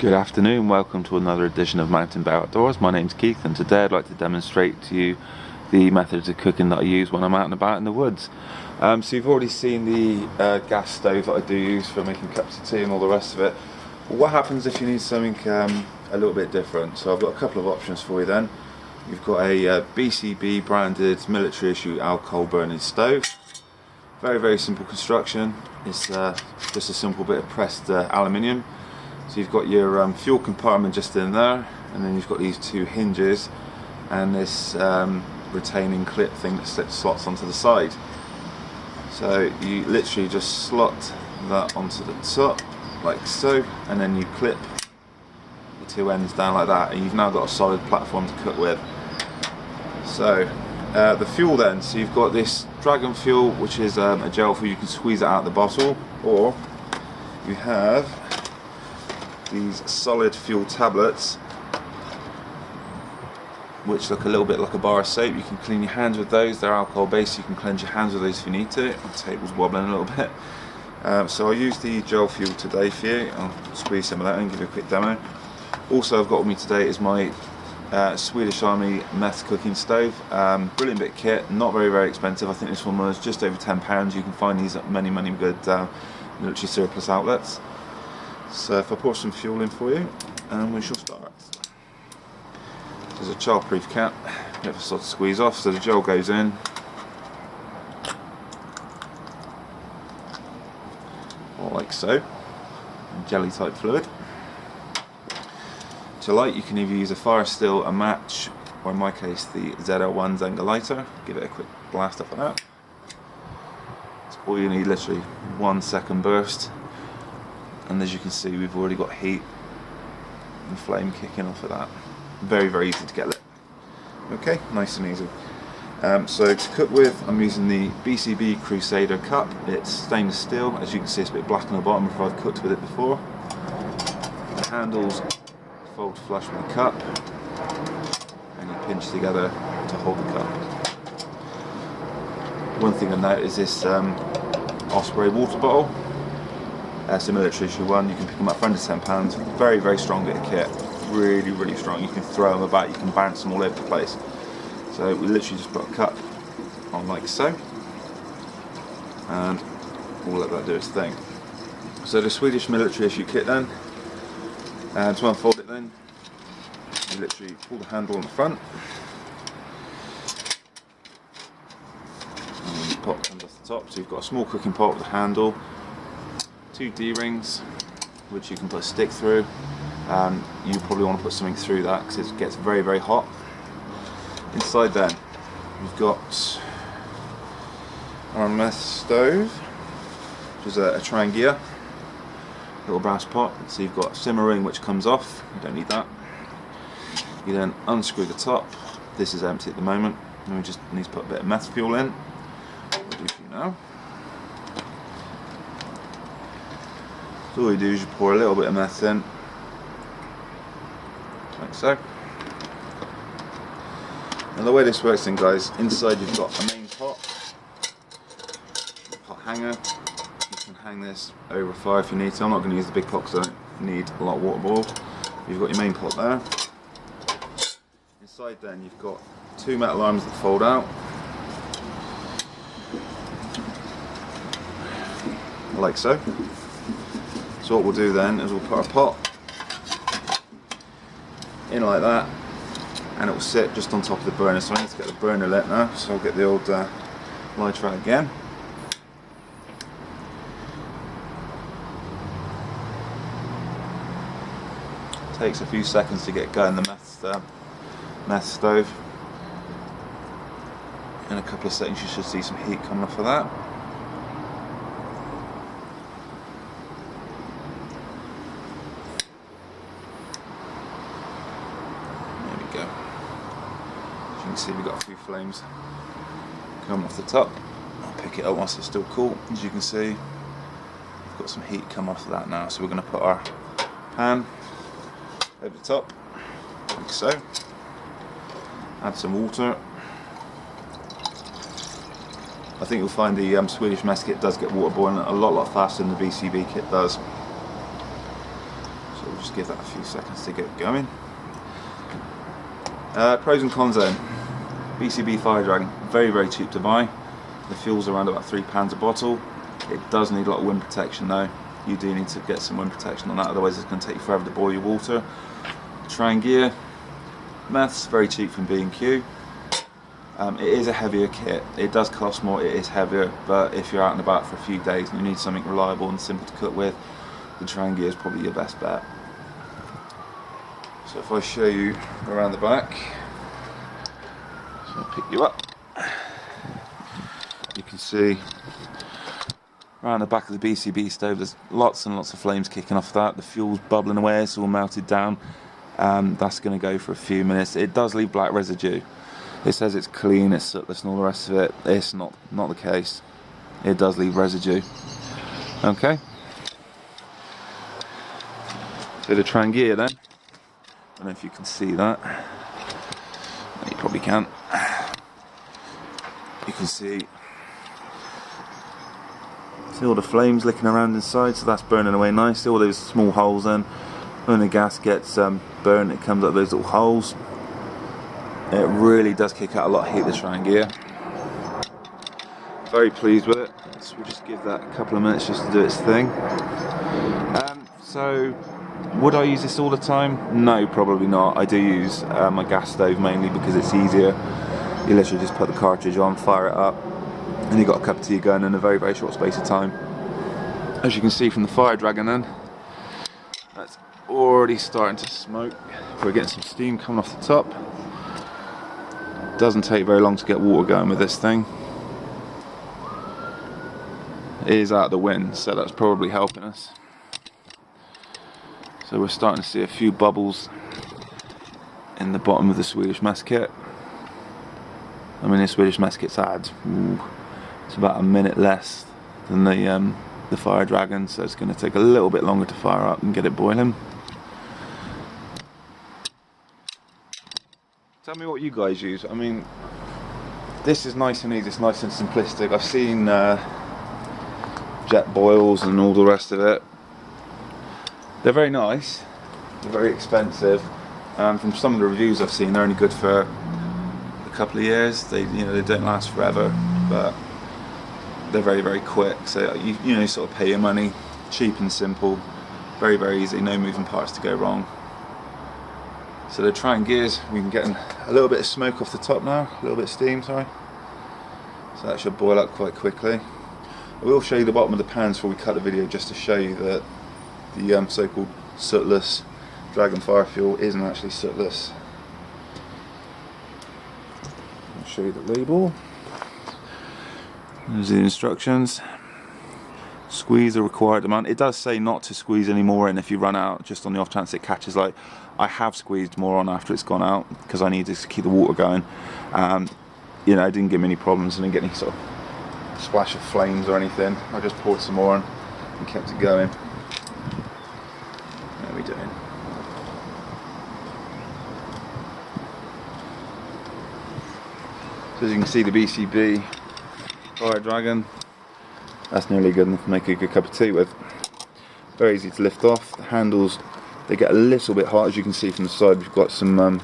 Good afternoon, welcome to another edition of Mountain Bear Outdoors. My name's Keith, and today I'd like to demonstrate to you the methods of cooking that I use when I'm out and about in the woods. So you've already seen the gas stove that I do use for making cups of tea and all the rest of it. What happens if you need something a little bit different? So I've got a couple of options for you then. You've got a BCB branded military issue alcohol burning stove. Very simple construction. It's just a simple bit of pressed aluminium. So you've got your fuel compartment just in there, and then you've got these two hinges and this retaining clip thing that slots onto the side. So you literally just slot that onto the top like so, and then you clip the two ends down like that, and you've now got a solid platform to cook with. So the fuel then, so you've got this dragon fuel, which is a gel fuel. You can squeeze it out of the bottle, or you have these solid fuel tablets which look a little bit like a bar of soap. You can clean your hands with those. They're alcohol based. You can cleanse your hands with those if you need to. My table's wobbling a little bit. So I'll use the gel fuel today for you. I'll squeeze some of that and give you a quick demo. Also I've got with me today is my Swedish Army meth cooking stove. Brilliant bit of kit, not very expensive. I think this one was just over £10. You can find these at many good military surplus outlets. So if I pour some fuel in for you, and we shall start. There's a childproof cap, bit of a sort of squeeze off, so the gel goes in. Or like so, jelly type fluid. To light, you can either use a fire still, a match, or in my case the ZL1 Zenga lighter. Give it a quick blast up on that. That's all you need, literally 1 second burst. And as you can see, we've already got heat and flame kicking off of that. Very easy to get lit. Okay, nice and easy. So to cook with, I'm using the BCB Crusader cup. It's stainless steel. As you can see, it's a bit black on the bottom if I've cooked with it before. The handles fold flush with the cup, and you pinch together to hold the cup. One thing I note is this Osprey water bottle. It's a military issue one. You can pick them up for under £10. Very strong bit of kit. Really strong. You can throw them about. You can bounce them all over the place. So we literally just put a cup on like so, and we'll let that do its thing. So the Swedish military issue kit then. And to unfold it then, you literally pull the handle on the front, and the pot comes off the top. So you've got a small cooking pot with a handle, 2 D-rings which you can put a stick through. You probably want to put something through that because it gets very hot. Inside then we've got our meth stove, which is a trangia, little brass pot. So you've got a simmer ring which comes off, you don't need that. You then unscrew the top. This is empty at the moment, and we just need to put a bit of meth fuel in. We'll do for you now. So all you do is you pour a little bit of meth in, like so. And the way this works then, guys, inside you've got a main pot hanger. You can hang this over a fire if you need to. I'm not going to use the big pot because I don't need a lot of water boiled. You've got your main pot there. Inside then you've got 2 metal arms that fold out, like so. So what we'll do then is we'll put our pot in like that, and it will sit just on top of the burner. So I need to get the burner lit now, so I'll get the old lighter out again. Takes a few seconds to get going, the meth stove. In a couple of seconds you should see some heat coming off of that. As you can see, we've got a few flames coming off the top. I'll pick it up once it's still cool. As you can see, we've got some heat coming off of that now, so we're going to put our pan over the top, like so. Add some water. I think you'll find the Swedish mess kit does get water boiling a lot faster than the BCB kit does. So we'll just give that a few seconds to get going. Pros and cons then. BCB firedragon, very cheap to buy. The fuel's around about £3 a bottle. It does need a lot of wind protection though. You do need to get some wind protection on that, otherwise it's going to take you forever to boil your water. Trangia, meths, very cheap from B&Q. It is a heavier kit. It does cost more, it is heavier, but if you're out and about for a few days and you need something reliable and simple to cook with, the Trangia is probably your best bet. So if I show you around the back, so I'll pick you up, you can see around the back of the BCB stove there's lots and lots of flames kicking off that. The fuel's bubbling away, it's all melted down. That's going to go for a few minutes. It does leave black residue. It says it's clean, it's sootless and all the rest of it. It's not the case. It does leave residue. Okay. So the Trangia then. I don't know if you can see that. You probably can't. You can see all the flames licking around inside, so that's burning away nicely. All those small holes then. When the gas gets burnt, it comes up those little holes. It really does kick out a lot of heat, the Trangia. Very pleased with it. So we'll just give that a couple of minutes just to do its thing. So would I use this all the time? No, probably not. I do use my gas stove mainly because it's easier. You literally just put the cartridge on, fire it up, and you've got a cup of tea going in a very short space of time. As you can see from the firedragon then, that's already starting to smoke. We're getting some steam coming off the top. Doesn't take very long to get water going with this thing. It is out of the wind, so that's probably helping us. So we're starting to see a few bubbles in the bottom of the Swedish mess kit. I mean, the Swedish mess kit's had it's about a minute less than the firedragon, so it's going to take a little bit longer to fire up and get it boiling. Tell me what you guys use. I mean, this is nice and easy, it's nice and simplistic. I've seen jet boils and all the rest of it. They're very nice, they're very expensive, and from some of the reviews I've seen, they're only good for a couple of years. They don't last forever, but they're very quick. So you sort of pay your money, cheap and simple, very easy, no moving parts to go wrong. So the Trangias, we can get a little bit of smoke off the top now, a little bit of steam, sorry. So that should boil up quite quickly. I will show you the bottom of the pans before we cut the video, just to show you that the so-called sootless dragon fire fuel isn't actually sootless. I'll show you the label. There's the instructions. Squeeze the required amount. It does say not to squeeze any more in if you run out, just on the off chance it catches light. I have squeezed more on after it's gone out because I needed to keep the water going. It didn't give me any problems. I didn't get any sort of splash of flames or anything. I just poured some more on and kept it going. How are we doing? So as you can see, the BCB firedragon, that's nearly good enough to make a good cup of tea with. Very easy to lift off. The handles, they get a little bit hot, as you can see from the side. We've got some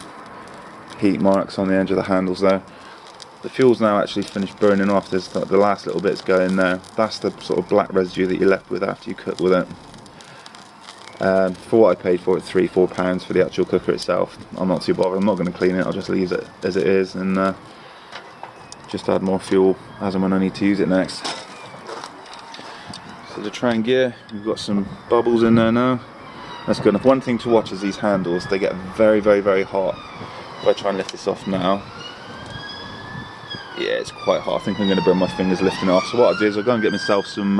heat marks on the edge of the handles there. The fuel's now actually finished burning off. There's the last little bits going there. That's the sort of black residue that you're left with after you cook with it. For what I paid for it, £3-4 for the actual cooker itself. I'm not too bothered. I'm not going to clean it. I'll just leave it as it is and just add more fuel as and when I need to use it next. So the Trangia, we've got some bubbles in there now. That's good enough. One thing to watch is these handles. They get very hot. If I try and lift this off now, yeah, it's quite hot. I think I'm going to burn my fingers lifting it off. So what I'll do is I'll go and get myself some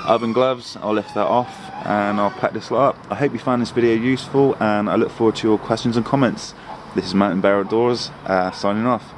oven gloves. I'll lift that off and I'll pack this lot up. I hope you found this video useful and I look forward to your questions and comments. This is Mountain Barrel Doors signing off.